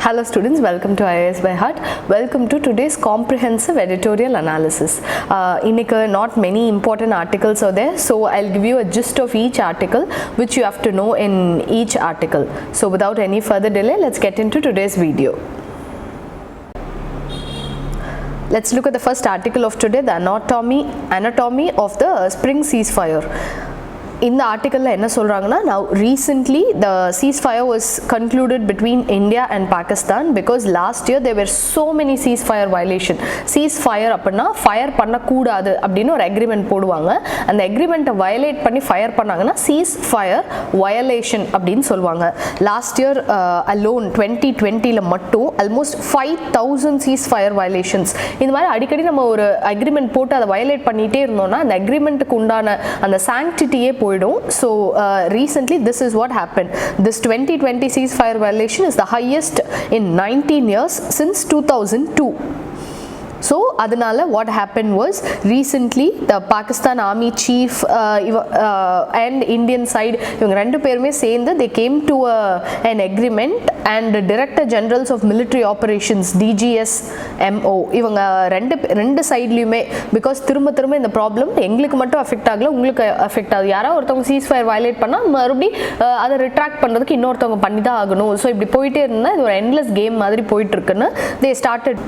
Hello students, welcome to IASBYHEART. Welcome to today's comprehensive editorial analysis. Not many important articles are there, so I'll give you a gist of each article which you have to know in each article. So without any further delay, let's get into today's video. Let's look at the first article of today, the anatomy of the spring ceasefire. In the article enna solranga, now recently the ceasefire was concluded between India and Pakistan because last year there were so many ceasefire violations. Ceasefire appadina fire panna koodadu appdinu or agreement poduvanga, and the agreement violate panni fire pannanga ceasefire violation appdinu solvanga. Last year alone 2020 la mattum almost 5000 ceasefire violations. இந்த மாதிரி அடிக்கடி நம்ம ஒரு agreement போட்டு அதை violate பண்ணிட்டே இருந்தோம்னா அந்த agreementக்கு உண்டான அந்த sanctity So recently this is what happened. This 2020 ceasefire violation is the highest in 19 years since 2002. So adanala what happened was recently the Pakistan army chief and Indian side ivanga rendu perume சேர்ந்து they came to an agreement, and director generals of military operations DGSMO ivanga rendu sidelume, because திரும்ப இந்த problem எங்களுக்கு மட்டும் affect ஆகல, உங்களுக்கு affect ஆகுது. யாரோ ஒருத்தவங்க சீஸ்ஃபயர் வயலேட் பண்ணா மறுபடி அதை ரிட்ராக்ட் பண்றதுக்கு இன்னொருத்தவங்க பண்ணி தான் ஆகணும். ஸோ இப்படி போயிட்டே இருந்தா இது ஒரு எண்ட்லெஸ் கேம் மாதிரி போயிட்டு இருக்குன்னு they started.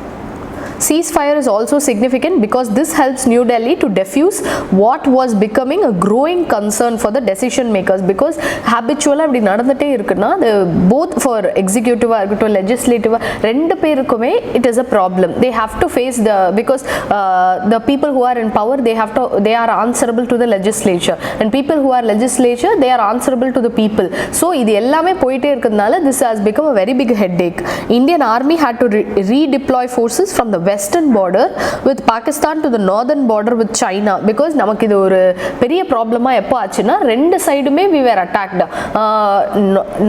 Ceasefire is also significant because this helps New Delhi to diffuse what was becoming a growing concern for the decision makers, because habitually அப்படி நடந்துட்டே இருக்குன்னா both for executive or legislative ரெண்டு பேருக்குமே it is a problem. They have to face because the people who are in power they are answerable to the legislature, and people who are legislature they are answerable to the people. So இது எல்லாமே போயிட்டே இருக்கிறதுனால this has become a very big headache. Indian army had to redeploy forces from the western border with Pakistan to the northern border with China, because நமக்கு இது ஒரு பெரிய ப்ராப்ளமா எப்போ ஆச்சுன்னா ரெண்டு சைடுமே we were attacked.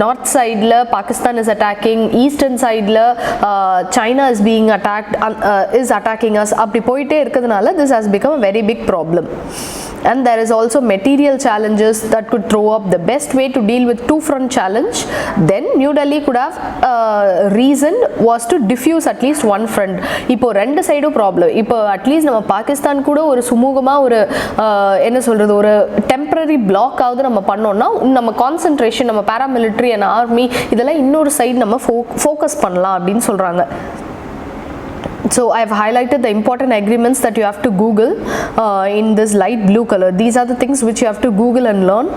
North sideல Pakistan is attacking, eastern sideல China is being attacked, is attacking us. அப்படி போயிட்டே இருக்கிறதுனால this has become a very big problem. And there is also material challenges that could throw up. The best way to deal with two front challenge then New Delhi could have reasoned was to diffuse at least one front. இப்போ ரெண்டு சைடும் problem. இப்போ at least நம்ம பாகிஸ்தான் கூட ஒரு சுமூகமா ஒரு என்ன சொல்றது ஒரு டெம்பரரி பிளாக் ஆகுது நம்ம பண்ணோம்னா நம்ம கான்சென்ட்ரேஷன் நம்ம பாராமிலிட்டரி அண்ட் ஆர்மி இதெல்லாம் இன்னொரு சைடு நம்ம ஃபோக்கஸ் பண்ணலாம் அப்படின்னு சொல்றாங்க. So I have highlighted the important agreements that you have to Google in this light blue color. These are the things which you have to Google and learn.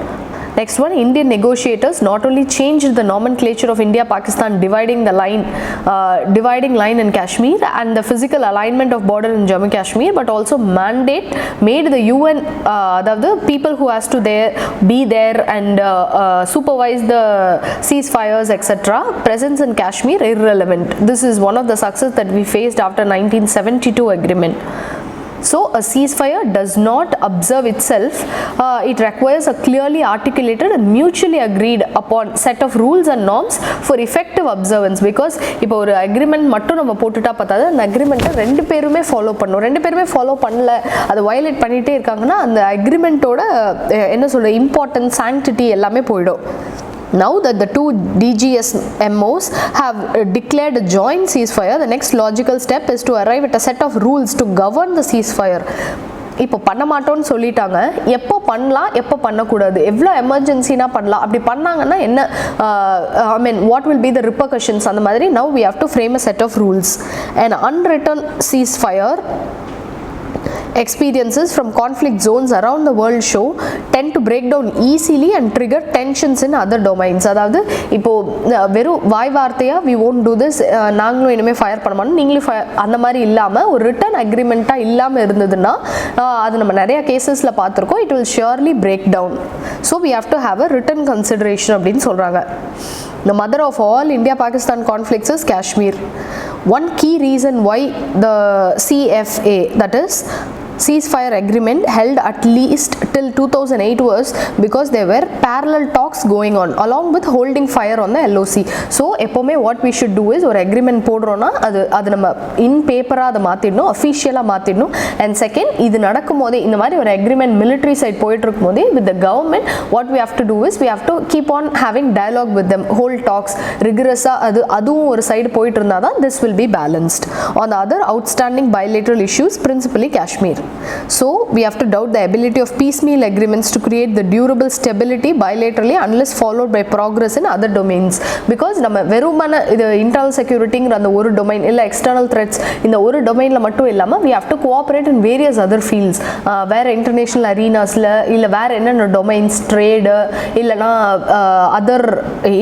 Next one, Indian negotiators not only changed the nomenclature of India-Pakistan dividing line in Kashmir and the physical alignment of border in Jammu Kashmir, but also made the UN, the people who has to be there and supervise the ceasefires etc. presence in Kashmir irrelevant. This is one of the success that we faced after 1972 agreement. So a ceasefire does not observe itself. It requires a clearly articulated and mutually agreed upon set of rules and norms for effective observance. Because இப்போ ஒரு agreement மட்டும் நம்ம போட்டுட்டா பார்த்தாது, அந்த agreement ரெண்டு பேருமே follow பண்ணணும். ரெண்டு பேருமே ஃபாலோ பண்ணல, அதை வயலேட் பண்ணிட்டே இருக்காங்கன்னா அந்த agreementோட என்ன சொல்ற இம்பார்ட்டன்ஸ் sanctity எல்லாமே போயிடும். Now that the two DGSMOs have declared a joint ceasefire, the next logical step is to arrive at a set of rules to govern the ceasefire. இப்போ பண்ண மாட்டோம்னு சொல்லிட்டாங்க, எப்போ பண்ணலாம் எப்போ பண்ணக்கூடாது, எவ்வளோ எமர்ஜென்சினா பண்ணலாம், அப்படி பண்ணாங்கன்னா என்ன I mean what will be the repercussions அந்த மாதிரி. Now we have to frame a set of rules. An unwritten ceasefire experiences from conflict zones around the world show tend to break down easily and trigger tensions in other domains. அதாவது இப்போ வெறும் வாய் வார்த்தையா we won't do this, நாங்களும் இனிமே fire பண்ண மாட்டோம் நீங்களும் அந்த மாதிரி இல்லாம ஒரு ரிட்டன் அக்ரிமெண்டா இல்லாம இருந்ததுன்னா அது நம்ம நிறைய கேசஸ்ல பார்த்திருக்கோம். it will surely break down. So we have to have a written consideration அப்படின்னு சொல்றாங்க. The mother of all India-Pakistan conflicts is Kashmir. One key reason why the CFA, that is ceasefire agreement held at least till 2008 was because there were parallel talks going on along with holding fire on the LOC. So எப்போமே what we should do is ஒரு agreement போடுறோம்னா அது நம்ம in paper அதை மாற்றிடணும், அஃபிஷியலாக மாற்றிடணும். And second, இது நடக்கும் போதே இந்த மாதிரி ஒரு agreement military side போயிட்டு இருக்கும் போதே with the government what we have to do is we have to keep on having dialogue with them, hold talks rigorously. அதுவும் ஒரு சைடு போயிட்டு இருந்தால் தான் this will be balanced. On the other outstanding bilateral issues, principally Kashmir. So we have to doubt the ability of piecemeal agreements to create the durable stability bilaterally unless followed by progress in other domains. Because நம்ம வெறுமன இது internal securityங்கிற அந்த ஒரு domain இல்லை external threats இந்த ஒரு டொமைனில் மட்டும் இல்லாமல் we have to cooperate in various other fields. வேறு இன்டர்நேஷ்னல் அரீனாஸில் இல்லை வேறு என்னென்ன டொமைன்ஸ், ட்ரேடு இல்லைனா அதர்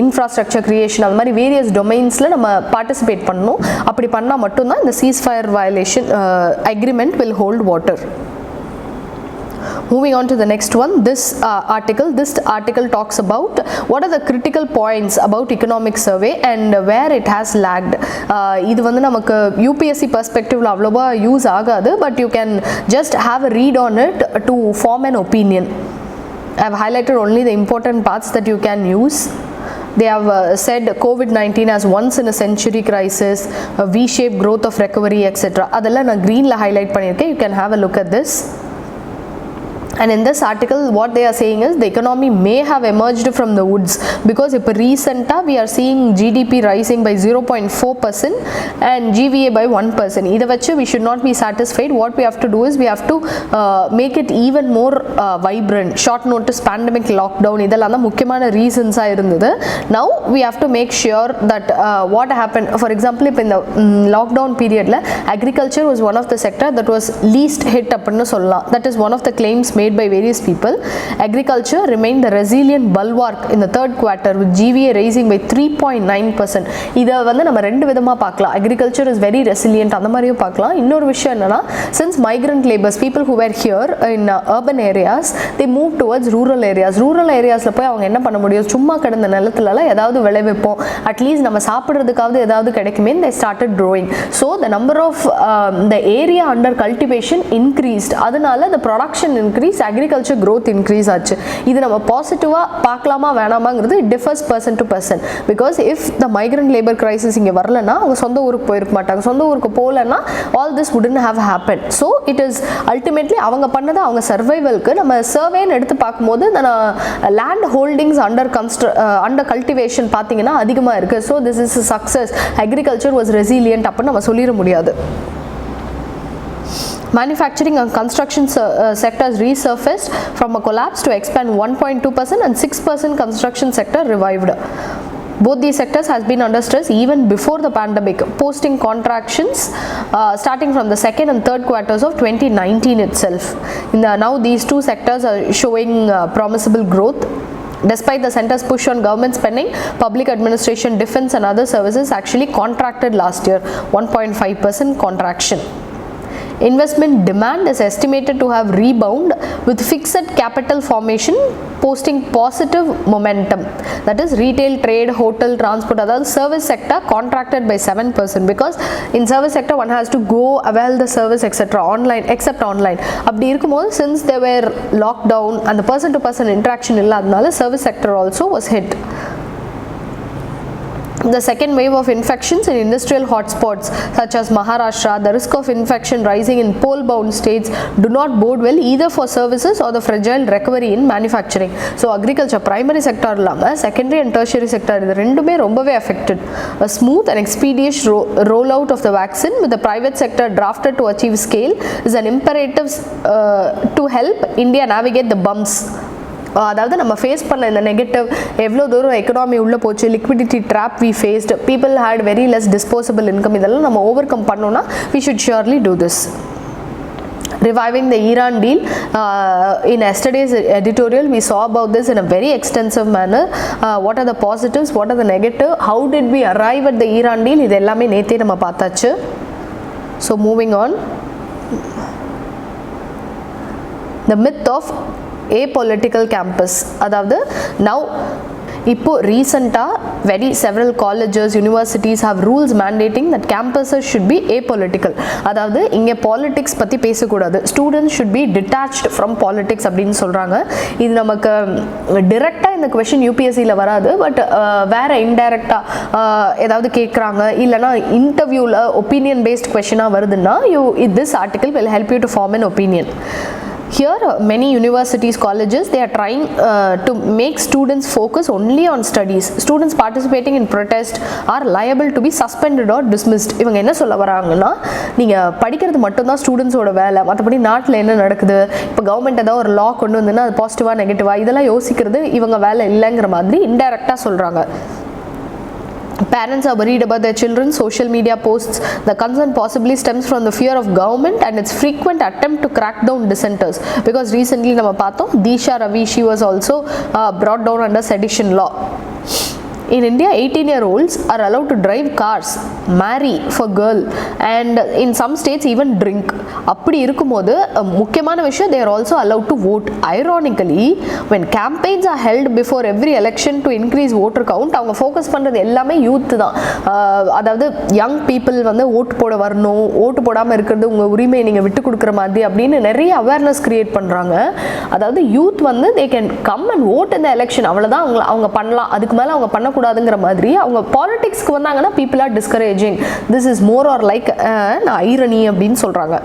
இன்ஃப்ராஸ்ட்ரக்சர் க்ரியேஷன், அது மாதிரி வேரியஸ் டொமைன்ஸில் நம்ம பார்ட்டிசிபேட் பண்ணணும். அப்படி பண்ணால் மட்டும்தான் இந்த ceasefire violation agreement will hold water. Moving on to the next one, this article talks about what are the critical points about economic survey and where it has lagged. இது வந்து நமக்கு UPSC perspective அவ்வளோவா use ஆகாது, but you can just have a read on it to form an opinion. I have highlighted only the important parts that you can use. They have said COVID-19 as once in a century crisis, a V-shaped growth of recovery, etc. அதெல்லாம் நான் greenல highlight பண்ணியிருக்கேன். You can have a look at this. And in this article what they are saying is the economy may have emerged from the woods because இப்போ recently we are seeing GDP rising by 0.4% and GVA by 1%. இதை வச்சு we should not be satisfied. What we have to do is we have to make it even more vibrant. Short notice pandemic lockdown இதெல்லாம் தான் முக்கியமான ரீசன்ஸாக இருந்தது. Now we have to make sure that what happened, for example இப்போ இந்த lockdown periodல agriculture was one of the sector that was least hit அப்படின்னு சொல்லலாம். That is one of the claims made by various people. Agriculture remained the resilient bulwark in the third quarter with GVA rising by 3.9%. இதை வந்து நம்ம ரெண்டு விதமாக பார்க்கலாம். Agriculture is very resilient அந்த மாதிரியும் பார்க்கலாம். இன்னொரு விஷயம் என்னன்னா, since migrant laborers, people who were here in urban areas, they moved towards rural areas. Rural areasல போய் அவங்க என்ன பண்ண முடியும், சும்மா கிடந்த நிலத்துலலாம் ஏதாவது விளைவிப்போம், அட்லீஸ்ட் நம்ம சாப்பிட்றதுக்காவது ஏதாவது கிடைக்குமே, they started growing. So the number of the area under cultivation increased. அதனால the production increased, agriculture growth increase ஆச்சு. இது நம்ம பாசிட்டிவாக பார்க்கலாமா வேணாமாங்கிறது it differs person to person. Because if the migrant labor crisis இங்கே வரலன்னா அவங்க சொந்த ஊருக்கு போயிருக்க மாட்டாங்க, சொந்த ஊருக்கு போகலன்னா all this wouldn't have happened. So it is ultimately அவங்க பண்ணது அவங்க சர்வைவலுக்கு. நம்ம சர்வேன்னு எடுத்து பார்க்கும்போது land holdings under cultivation பார்த்தீங்கன்னா அதிகமாக இருக்குது. So this is a success. Agriculture was resilient அப்படின்னு நம்ம சொல்லிட முடியாது. Manufacturing and construction sectors resurfaced from a collapse to expand 1.2% and 6% construction sector revived. Both these sectors has been under stress even before the pandemic, posting contractions starting from the second and third quarters of 2019 itself. Now these two sectors are showing promisable growth. Despite the center's push on government spending, public administration, defense and other services actually contracted last year, 1.5% contraction. Investment demand is estimated to have rebounded with fixed capital formation posting positive momentum. That is retail, trade, hotel, transport, other service sector contracted by 7% because in service sector one has to go avail the service etc. online except online. அப்படி இருக்கும்போது since they were locked down and the person to person interaction இல்லாதனால service sector also was hit. The second wave of infections in industrial hotspots such as Maharashtra, the risk of infection rising in pole-bound states do not bode well either for services or the fragile recovery in manufacturing. So agriculture primary sector இல்லாம secondary and tertiary sector இது ரெண்டுமே ரொம்பவே affected. A smooth and expeditious rollout of the vaccine with the private sector drafted to achieve scale is an imperative to help India navigate the bumps. அதாவது நம்ம face பண்ண இந்த negative எவ்வளோ தூரம் economy உள்ளே போச்சு, liquidity drop we faced, people had very less disposable income, இதெல்லாம் நம்ம ஓவர் கம் பண்ணோன்னா we should surely do this. Reviving the Iran deal, in yesterday's editorial we saw about this in a very extensive manner. What are the positives, what are the negative, how did we arrive at the Iran deal, இது எல்லாமே நேத்தே நம்ம பார்த்தாச்சு. So moving on, the myth of apolitical campus. அதாவது now இப்போ ரீசெண்டாக several colleges, universities have rules mandating that campuses should be apolitical. அதாவது இங்கே பாலிடிக்ஸ் பற்றி பேசக்கூடாது, students should be detached from politics அப்படின்னு சொல்கிறாங்க. இது நமக்கு டிரெக்டாக இந்த கொஷின் யூபிஎஸ்சியில் வராது, பட் வேறு இன்டைரக்டாக ஏதாவது கேட்குறாங்க இல்லைனா இன்டர்வியூவில் ஒப்பீனியன் பேஸ்ட் கொஷினாக வருதுன்னா this article will help you to form an opinion. Here, many universities, colleges, they are trying to make students focus only on studies. Students participating in protest are liable to be suspended or dismissed. இவங்க என்ன சொல்ல வராங்கன்னா, நீங்கள் படிக்கிறது மட்டும்தான் ஸ்டூடெண்ட்ஸோட வேலை, மற்றபடி நாட்டில் என்ன நடக்குது, இப்போ கவர்மெண்ட் ஏதாவது ஒரு லா கொண்டு வந்துன்னா அது பாசிட்டிவாக நெகட்டிவாக இதெல்லாம் யோசிக்கிறது இவங்க வேலை இல்லைங்கிற மாதிரி இன்டைரக்டாக சொல்கிறாங்க. Parents are worried about their children's social media posts. The concern possibly stems from the fear of government and its frequent attempt to crack down dissenters. Because recently, nama paathom, Disha Ravi, she was also brought down under sedition law. In India, 18-year-olds are allowed to drive cars, marry for girl, and in some states even drink. அப்படி இருக்கும்போது முக்கியமான விஷயம், they are also allowed to vote. Ironically, when campaigns are held before every election to increase voter count, அவங்க focus பண்ணுறது எல்லாமே youth தான். அதாவது young people வந்து ஓட்டு போட வரணும், ஓட்டு போடாமல் இருக்கிறது உங்கள் உரிமையை நீங்கள் விட்டு கொடுக்குற மாதிரி அப்படின்னு நிறைய அவேர்னஸ் கிரியேட் பண்ணுறாங்க. அதாவது யூத் வந்து they can come and vote in the election, அவ்வளோதான் அவங்க பண்ணலாம், அதுக்கு மேலே அவங்க பண்ணக்கூடாதுங்கிற மாதிரி. அவங்க பாலிடிக்ஸ்க்கு வந்தாங்கன்னா people are discouraging. This is more or like an irony அப்படின்னு சொல்கிறாங்க.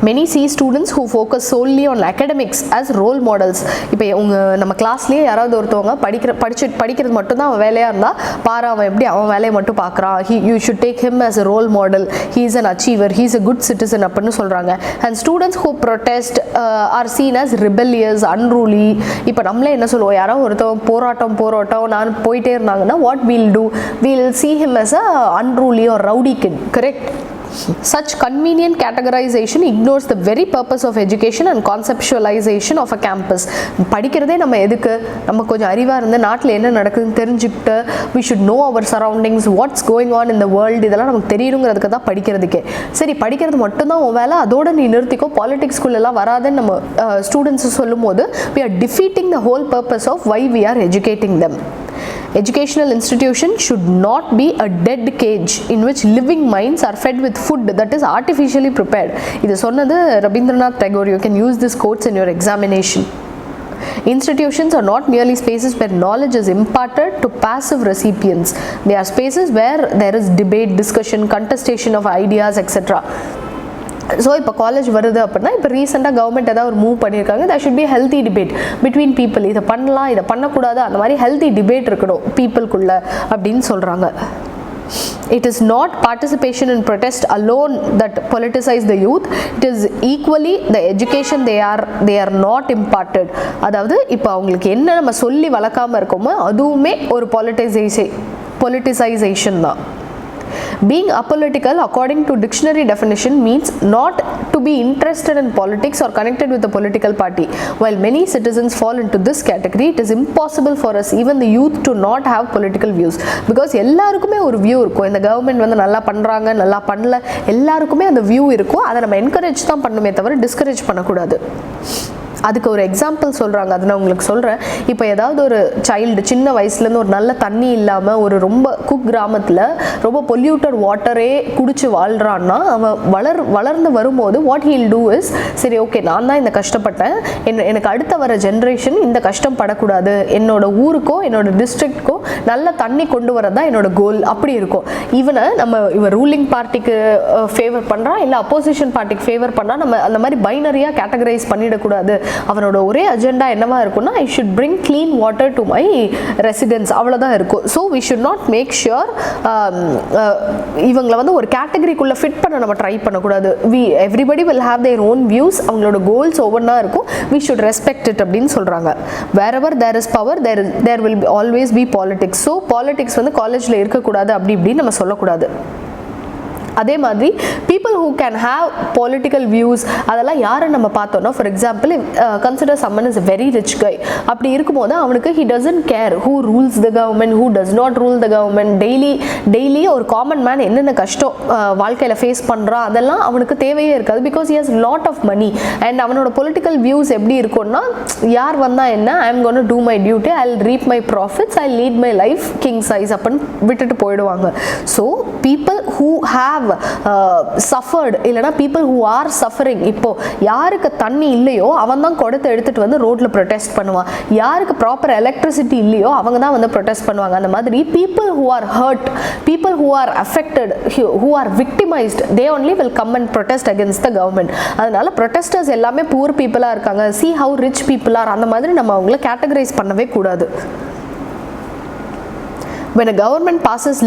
Many see students who focus solely on academics as role models. இப்போ நம்ம கிளாஸ்லேயே யாராவது ஒருத்தவங்க படிக்கிறது மட்டும்தான் அவன் வேலையாக இருந்தால், பாரு அவன் எப்படி அவன் வேலையை மட்டும் பார்க்குறான், you should take him as a role model, he is an achiever, he is a good citizen அப்படின்னு சொல்கிறாங்க. And students who protest are seen as rebellious, unruly. இப்போ நம்மளே என்ன சொல்லுவோம், யாராவது ஒருத்தவங்க போராட்டம் நான் போயிட்டே இருந்தாங்கன்னா what we'll do, we'll see him as a unruly or rowdy kid, correct? Such convenient categorization ignores the very purpose of education and conceptualization of a campus. படிக்கிறதே நம்ம எதுக்கு, நம்ம கொஞ்சம் அறிவாக இருந்து நாட்டில் என்ன நடக்குதுன்னு தெரிஞ்சுக்கிட்டு we should know our surroundings, what's going on in the world, இதெல்லாம் நமக்கு தெரியணுங்கிறதுக்கு தான் படிக்கிறதுக்கே. சரி, படிக்கிறது மட்டும்தான் உன் வேலை, அதோட நீ நிறுத்திக்கோ, பாலிடிக்ஸ்குள்ளெல்லாம் வராதுன்னு நம்ம ஸ்டூடெண்ட்ஸ் சொல்லும் போது we are defeating the whole purpose of why we are educating them. Educational institution should not be a dead cage in which living minds are fed with food that is artificially prepared. இது சொன்னது Rabindranath Tagore. You can use this quotes in your examination. Institutions are not merely spaces where knowledge is imparted to passive recipients. They are spaces where there is debate, discussion, contestation of ideas, etc. So இப்போ college வருது அப்படின்னா, இப்போ ரீசெண்டாக government ஏதாவது ஒரு move பண்ணியிருக்காங்க, there should be a healthy debate between people. இதை பண்ணலாம், இதை பண்ணக்கூடாது, அந்த மாதிரி ஹெல்த்தி டிபேட் இருக்கணும் பீப்புளுக்குள்ள அப்படின்னு சொல்கிறாங்க. It is not participation in protest alone that politicize the youth. It is equally the education they are not imparted. அதாவது இப்போ அவங்களுக்கு என்ன நம்ம சொல்லி வளர்க்காம இருக்கோமோ அதுவுமே ஒரு politicization தான். Being apolitical, according to dictionary definition, means not to be interested in politics or connected with a political party. While many citizens fall into this category, it is impossible for us, even the youth, to not have political views. Because எல்லாருக்குமே ஒரு view இருக்கும். இந்த government வந்து நல்லா பண்ணுறாங்க, நல்லா பண்ணல, எல்லாருக்குமே அந்த வியூ இருக்கும். அதை நம்ம என்கரேஜ் தான் பண்ணுமே தவிர டிஸ்கரேஜ் பண்ணக்கூடாது. அதுக்கு ஒரு எக்ஸாம்பிள் சொல்கிறாங்க, அது நான் உங்களுக்கு சொல்கிறேன். இப்போ ஏதாவது ஒரு சைல்டு சின்ன வயசுலேருந்து ஒரு நல்ல தண்ணி இல்லாமல் ஒரு ரொம்ப கிராமத்தில் ரொம்ப பொல்யூட்டட் வாட்டரே குடிச்சு வாழ்கிறான்னா, அவன் வளர்ந்து வரும்போது வாட் ஹீல் டூ இஸ், சரி ஓகே நான் தான் இந்த கஷ்டப்பட்டேன், எனக்கு அடுத்த வர ஜென்ரேஷன் இந்த கஷ்டம் படக்கூடாது, என்னோட ஊருக்கோ என்னோட டிஸ்ட்ரிக்ட்கோ நல்ல தண்ணி கொண்டு வரதான் என்னோட கோல், அப்படி இருக்கும். இவன் ரூலிங் பார்ட்டிக்கு ஃபேவர் பண்ணுறான் இல்லை அப்போசிஷன் பார்ட்டிக்கு ஃபேவர் பண்ணுறான், நம்ம அந்த மாதிரி பைனரியாக கேட்டகரைஸ் பண்ணிடக்கூடாது. அவனோட ஒரே அஜெண்டா என்னவா இருக்கும்னா, I should bring clean water to my residents, அவ்வளோதான் இருக்கும். So we should not make sure இவங்களை வந்து ஒரு கேட்டகரிக்குள்ளே ஃபிட் பண்ண நம்ம ட்ரை பண்ணக்கூடாது. Everybody will have their own views, அவங்களோட கோல்ஸ் ஒவ்வொன்றா இருக்கும். வி ஷுட் ரெஸ்பெக்ட் இட் அப்படின்னு சொல்கிறாங்க. Wherever there is power there will always be politics. So politics வந்து காலேஜில் இருக்கக்கூடாது அப்படி இப்படின்னு நம்ம சொல்லக்கூடாது. அதே மாதிரி people who can have political views அதெல்லாம் யாரை நம்ம பார்த்தோம்னா, for example consider someone is a very rich guy. அப்படி இருக்கும்போது அவனுக்கு he doesn't care who rules the government, who does not rule the government. Daily ஒரு காமன் மேன் என்னென்ன கஷ்டம் வாழ்க்கையில் ஃபேஸ் பண்ணுறான் அதெல்லாம் அவனுக்கு தேவையே இருக்காது. Because he has lot of money. And அவனோட பொலிட்டிக்கல் வியூஸ் எப்படி இருக்கும்னா, யார் வந்தால் என்ன, I am going to do my duty, I'll reap my profits, I'll lead my life king size அப்படின்னு விட்டுட்டு போயிடுவாங்க. So people who have suffered இல்லைனா people who are suffering, இப்போ யாருக்கு தண்ணி இல்லையோ அவன் தான் கொடுத்து எடுத்துகிட்டு வந்து ரோட்டில் ப்ரொடெஸ்ட் பண்ணுவான். யாருக்கு ப்ராப்பர் எலக்ட்ரிசிட்டி இல்லையோ அவங்க தான் வந்து ப்ரொடெஸ்ட் பண்ணுவாங்க. அந்த மாதிரி people who are hurt, people who are affected, who are victimized, they only will come and protest against the government. அதனால protesters எல்லாமே poor people-ஆ இருக்காங்க, see how rich people are, அந்த மாதிரி நம்ம அவங்கள கேட்டகரைஸ் பண்ணவே கூடாது. When a government passes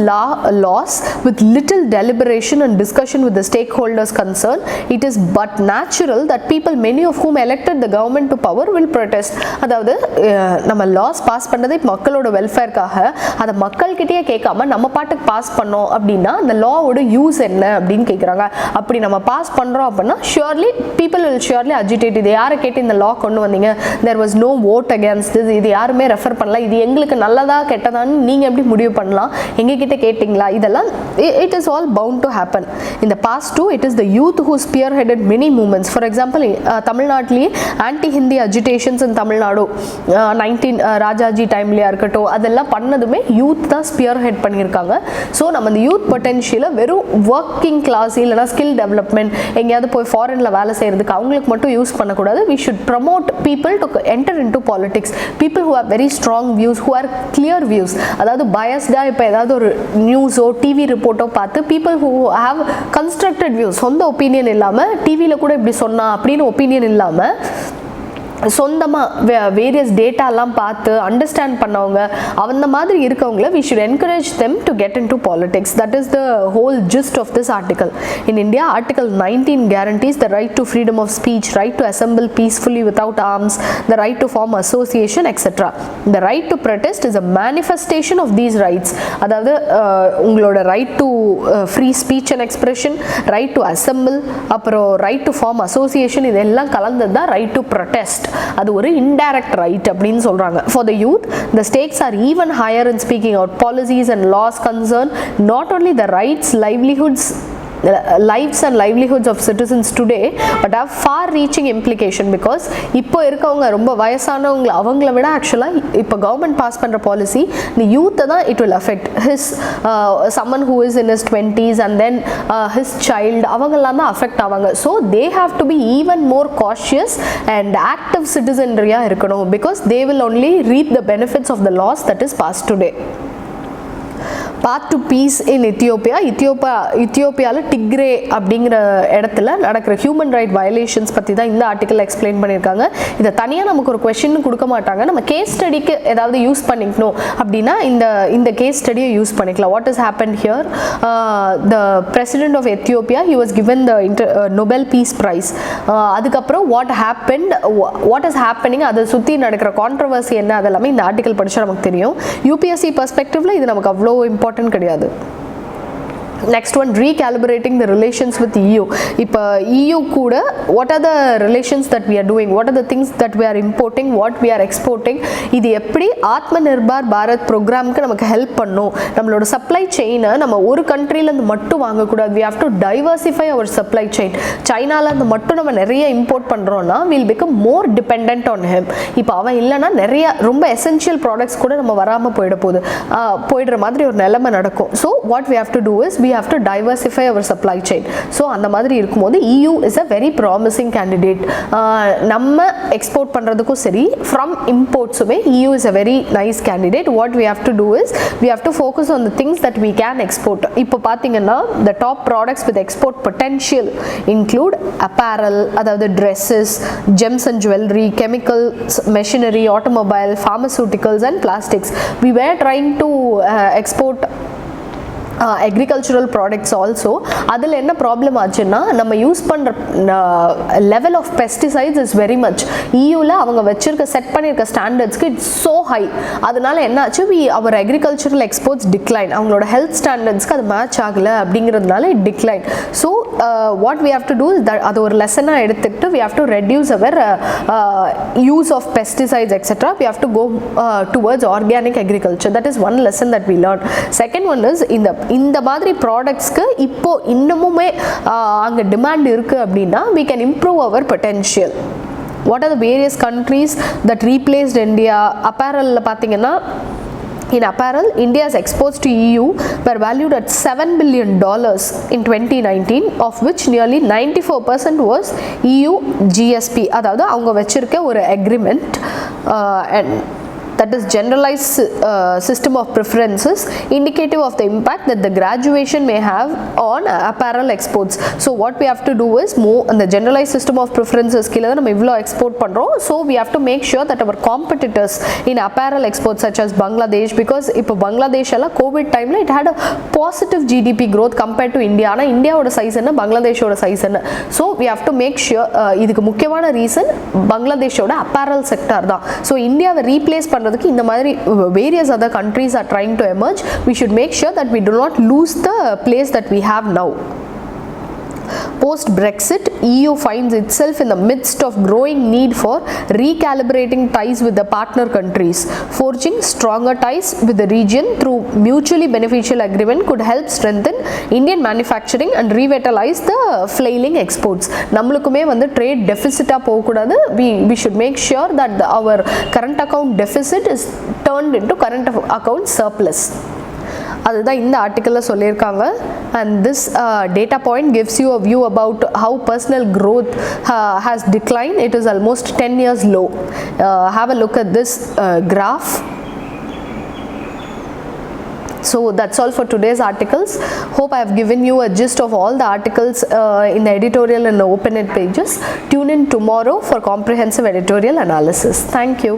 laws with little deliberation and discussion with the stakeholders concerned, it is but natural that people, many of whom elected the government to power, will protest. அதாவது நம்ம loss pass பண்ணது மக்களோட வெல்ஃபேர்க்காக, அதை மக்கள்கிட்டயே கேட்காம நம்ம பாட்டுக்கு pass பண்ணோம் அப்படின்னா அந்த லாவோட யூஸ் என்ன அப்படின்னு கேட்குறாங்க. அப்படி நம்ம பாஸ் பண்ணுறோம் அப்படின்னா surely people will surely agitate. இது யாரை கேட்டு இந்த லா கொண்டு வந்தீங்க, there was no vote against this, இது யாருமே ரெஃபர் பண்ணல, இது எங்களுக்கு நல்லதா கெட்டதான்னு நீங்கள் எப்படி முடிவு பண்ணலாம், எங்ககிட்ட கேட்டிங்களா, இதெல்லாம் it is all bound to happen. In the past too, it is the youth who spearheaded many movements. For example, தமிழ்நாட்டிலேயே ஆன்டி ஹிந்தி அஜிடேஷன்ஸ் இன் தமிழ்நாடு 19 ராஜாஜி டைம்லேயே இருக்கட்டும், அதெல்லாம் பண்ணதுமே யூத் தான் ஸ்பியர்ஹெட் பண்ணியிருக்காங்க. ஸோ நம்ம இந்த யூத் பொட்டென்ஷியலை வெறும் ஒர்க்கிங் கிளாஸ் இல்லைனா ஸ்கில் டெவலப்மெண்ட், எங்கேயாவது போய் ஃபாரினில் வேலை செய்கிறதுக்கு அவங்களுக்கு மட்டும் யூஸ் பண்ணக்கூடாது. we should promote people to enter into politics, people who have very strong views, who are clear views. அதாவது பயஸ்டாக இப்போ ஏதாவது ஒரு நியூஸோ டிவி ரிப்போர்ட்டோ பார்த்து people who have constructed views, சொந்த ஒப்பீனியன் இல்லாமல் டிவியில் கூட இப்படி சொன்னா அப்படின்னு ஒப்பீனியன் இல்லாமல் சொந்தமாக வேரியஸ் டேட்டாலாம் பார்த்து அண்டர்ஸ்டாண்ட் பண்ணவங்க, அந்த மாதிரி இருக்கவங்கள we should encourage them to get into politics. That is the whole gist of this article. In India, Article 19 guarantees the right to freedom of speech, right to assemble peacefully without arms, the right to form association, etc. The right to protest is a manifestation of these rights. அதாவது உங்களோட right to free speech and expression, right to assemble, அப்புறம் right to form association, இதெல்லாம் கலந்தது தான் right to protest. அது ஒரு indirect right அப்படின்னு சொல்றாங்க. For the youth, the stakes are even higher in speaking out. Policies and laws concern not only the rights, lives and livelihoods of citizens today, but have far reaching implication. Because இப்போ இருக்கவங்க ரொம்ப வயசானவங்க அவங்கள விட ஆக்சுவலாக இப்போ government pass பண்ணுற policy இந்த யூத்தை தான் it will affect. Someone who is in his 20s and then his child, அவங்கெல்லாம் தான் அஃபெக்ட் ஆவாங்க. So they have to be even more cautious and active citizenry-ஆ இருக்கணும், because they will only reap the benefits of the laws that is passed today. Path to peace in Ethiopia. இத்தியோப்பியாவில் Tigray அப்படிங்கிற இடத்துல நடக்கிற human right violations பற்றி தான் இந்த article explain பண்ணியிருக்காங்க. இதை தனியாக நமக்கு ஒரு கொஸ்டின் கொடுக்க மாட்டாங்க, நம்ம கேஸ் ஸ்டடிக்கு ஏதாவது யூஸ் பண்ணிக்கணும் அப்படின்னா இந்த கேஸ் ஸ்டடியை யூஸ் பண்ணிக்கலாம். What is happen here, the president of Ethiopia he was given the Nobel Peace Prize. அதுக்கப்புறம் வாட் இஸ் ஹேப்பனிங், அதை சுற்றி நடக்கிற கான்ட்ரவர்சி என்ன, அதெல்லாமே இந்த ஆர்டிக்கல் படித்தா நமக்கு தெரியும். யூபிஎஸ்சி பர்ஸ்பெக்டிவ்ல இது நமக்கு அவ்வளோ இம்பார்ட்டன்ட் கிடையாது. Next one, recalibrating the relations with EU. இப்போ EU கூட what are the relations that we are doing, what are the things that we are importing, what we are exporting, இது எப்படி ஆத்ம நிர்பார் பாரத் ப்ரோக்ராமுக்கு நமக்கு ஹெல்ப் பண்ணும். நம்மளோட சப்ளை செயினை நம்ம ஒரு கண்ட்ரிலேருந்து மட்டும் வாங்கக்கூடாது, we have to diversify our supply chain. சைனாலேருந்து மட்டும் நம்ம நிறைய இம்போர்ட் பண்ணுறோன்னா we'll become more dependent on him. இப்போ அவன் இல்லைன்னா நிறைய ரொம்ப எசென்ஷியல் ப்ராடக்ட்ஸ் கூட நம்ம வராமல் போயிடுற மாதிரி ஒரு நிலைமை நடக்கும். So what we have to do is we have to diversify our supply chain. So அந்த மாதிரி இருக்கும்போது EU is a very promising candidate. நம்ம எக்ஸ்போர்ட் பண்ணுறதுக்கும் சரி from importsமே EU is a very nice candidate. What we have to do is we have to focus on the things that we can export. இப்போ பார்த்தீங்கன்னா the top products with export potential include apparel, அதாவது dresses, gems and jewelry, chemicals, machinery, automobile, pharmaceuticals and plastics. We were trying to export agricultural products also. அதில் என்ன problem ஆச்சுன்னா நம்ம use பண்ணுற level of pesticides is very much இயூவில் அவங்க வச்சிருக்க set பண்ணியிருக்க ஸ்டாண்டர்ட்ஸ்க்கு இட்ஸ் ஸோ ஹை. அதனால என்ன ஆச்சு, அவர் அக்ரிகல்ச்சரல் எக்ஸ்போர்ட்ஸ் டிக்ளைன், அவங்களோட ஹெல்த் ஸ்டாண்டர்ட்ஸ்க்கு அது மேட்ச் ஆகலை அப்படிங்கிறதுனால it decline. So what we have to do is that அது ஒரு லெசனாக எடுத்துக்கிட்டு we have to reduce our use of pesticides etcetera. We have to go towards organic agriculture. That is one lesson that we learn. Second one is இந்த மாதிரி ப்ராடக்ட்ஸ்க்கு இப்போ இன்னமுமே அங்கே demand இருக்குது அப்படின்னா we can improve our potential. What are the various countries that replaced India? Apparel பார்த்தீங்கன்னா, in apparel, India's exports to EU were valued at $7 billion in 2019, of which nearly 94% was EU GSP. அதாவது அவங்க வச்சிருக்க ஒரு agreement and that is generalized system of preferences indicative of the impact that the graduation may have on apparel exports. So what we have to do is move on the generalized system of preferences kila நம்ம இவ்ளோ export பண்றோம். So we have to make sure that our competitors in apparel exports such as Bangladesh, because இப்போ Bangladesh எல்லாம் COVID timeல it had a positive GDP growth compared to India. ஆனா இந்தியாவோட size என்ன, பங்களாதேஷோட size என்ன? So we have to make sure இதுக்கு முக்கியமான reason பங்களாதேஷோட apparel sector தான். So இந்தியாவை ரீப்ளேஸ் பண்ற இந்த மாதிரி various other countries are trying to emerge. We should make sure that we do not lose the place that we have now. Post Brexit, EU finds itself in the midst of growing need for recalibrating ties with the partner countries. Forging stronger ties with the region through mutually beneficial agreement could help strengthen Indian manufacturing and revitalize the flailing exports. நம்மளுக்குமே வந்து trade deficit போக கூடாது. We should make sure that our current account deficit is turned into current account surplus. அதுதான் இந்த ஆர்டிக்கலில் சொல்லியிருக்காங்க. And this data point gives you a view about how personal growth has declined. It is almost 10 years low. Have a look at this graph. So that's all for today's articles. Hope I have given you a gist of all the articles in the editorial and the open-end pages. Tune in tomorrow for comprehensive editorial analysis. Thank you.